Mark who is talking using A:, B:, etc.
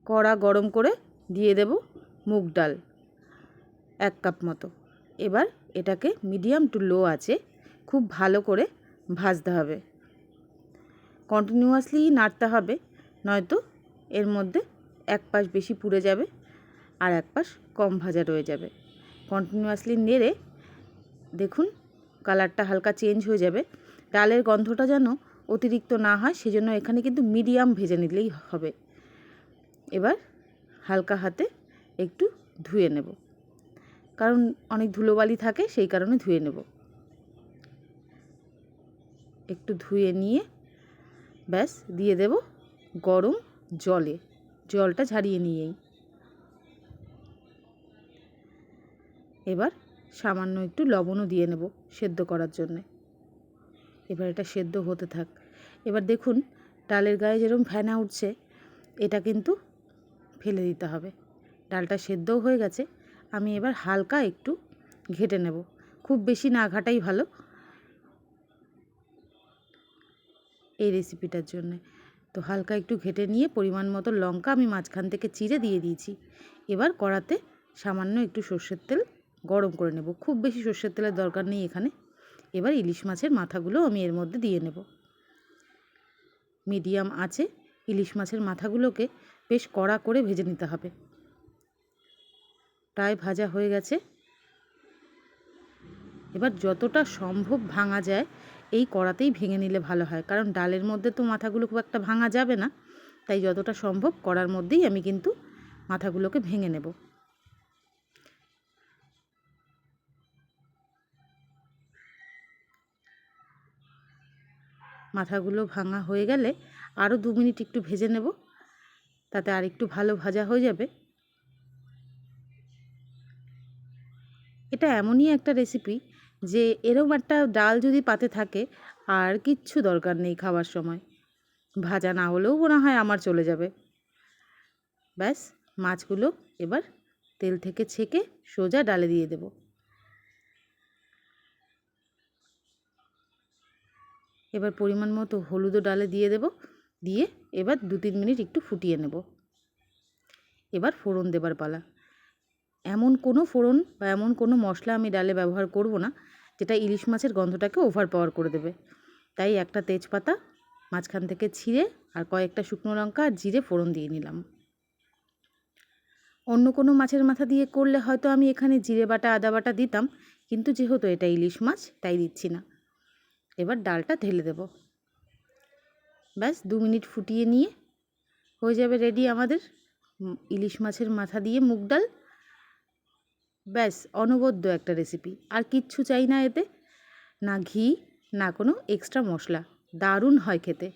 A: কড়া গরম করে দিয়ে দেব মুগ ডাল 1 কাপ মতো। এবার এটাকে মিডিয়াম টু লো আঁচে খুব ভালো করে ভাজতে হবে। কন্টিনিউয়াসলি নাড়তে হবে, নয়তো এর মধ্যে এক পাশ বেশি পুড়ে যাবে আর এক পাশ কম ভাজা রয়ে যাবে। কন্টিনিউয়াসলি নেড়ে দেখুন কালারটা হালকা চেঞ্জ হয়ে যাবে। ডালের গন্ধটা যেন অতিরিক্ত না হয়, সেজন্য এখানে কিন্তু মিডিয়াম ভেজে নিলেই হবে। এবার হালকা হাতে একটু ধুয়ে নেব, কারণ অনেক ধুলোবালি থাকে, সেই কারণে ধুয়ে নেব। একটু ধুয়ে নিয়ে ব্যাস দিয়ে দেব গরম জলে, জলটা ঝারিয়ে নিয়েই। এবার সামান্য একটু লবণও দিয়ে নেব সেদ্ধ করার জন্যে। এবার এটা সেদ্ধ হতে থাক। এবার দেখুন ডালের গায়ে যেরকম ফেনা উঠছে, এটা কিন্তু ফেলে দিতে হবে। ডালটা সেদ্ধও হয়ে গেছে। আমি এবার হালকা একটু ঘেটে নেব, খুব বেশি না ঘাটাই ভালো এই রেসিপিটার জন্যে। তো হালকা একটু ঘেটে নিয়ে পরিমাণ মতো লঙ্কা আমি মাঝখান থেকে চিড়ে দিয়ে দিয়েছি। এবার কড়াতে সামান্য একটু সর্ষের তেল গরম করে নেব, খুব বেশি সর্ষের তেলের দরকার নেই এখানে। এবার ইলিশ মাছের মাথাগুলো আমি এর মধ্যে দিয়ে নেব। মিডিয়াম আঁচে ইলিশ মাছের মাথাগুলোকে বেশ কড়া করে ভেজে নিতে হবে। প্রায় ভাজা হয়ে গেছে। এবার যতটা সম্ভব ভাঙা যায় এই কড়াতেই ভেঙে নিলে ভালো হয়, কারণ ডালের মধ্যে তো মাথাগুলো খুব একটা ভাঙা যাবে না, তাই যতটা সম্ভব কড়ার মধ্যেই আমি কিন্তু মাথাগুলোকে ভেঙে নেব। মাথাগুলো ভাঙা হয়ে গেলে আরও 2 মিনিট একটু ভেজে নেব, তাতে আর একটু ভালো ভাজা হয়ে যাবে। এটা এমনই একটা রেসিপি যে এরকম একটা ডাল যদি পাতে থাকে আর কিচ্ছু দরকার নেই খাবার সময়, ভাজা না হলেও মনে হয় আমার চলে যাবে। ব্যাস মাছগুলো এবার তেল থেকে ছেঁকে সোজা ডালে দিয়ে দেব। এবার পরিমাণ মতো হলুদও ডালে দিয়ে দেব, দিয়ে এবার 2-3 মিনিট একটু ফুটিয়ে নেব। এবার ফোড়ন দেবার পালা। এমন কোনো ফোড়ন বা এমন কোনো মশলা আমি ডালে ব্যবহার করব না যেটা ইলিশ মাছের গন্ধটাকে ওভারপাওয়ার করে দেবে। তাই একটা তেজপাতা মাঝখান থেকে ছিঁড়ে আর কয়েকটা শুকনো লঙ্কা আর জিরে ফোড়ন দিয়ে নিলাম। অন্য কোনো মাছের মাথা দিয়ে করলে হয়তো আমি এখানে জিরে বাটা আদা বাটা দিতাম, কিন্তু যেহেতু এটা ইলিশ মাছ তাই দিচ্ছি না। এবার ডালটা ঢেলে দেব। ব্যাস 2 মিনিট ফুটিয়ে নিয়ে হয়ে যাবে রেডি আমাদের ইলিশ মাছের মাথা দিয়ে মুগ ডাল। ব্যাস অনবদ্য একটা রেসিপি, আর কিচ্ছু চাই না এতে, না ঘি না কোনো এক্সট্রা মশলা, দারুণ হয় খেতে।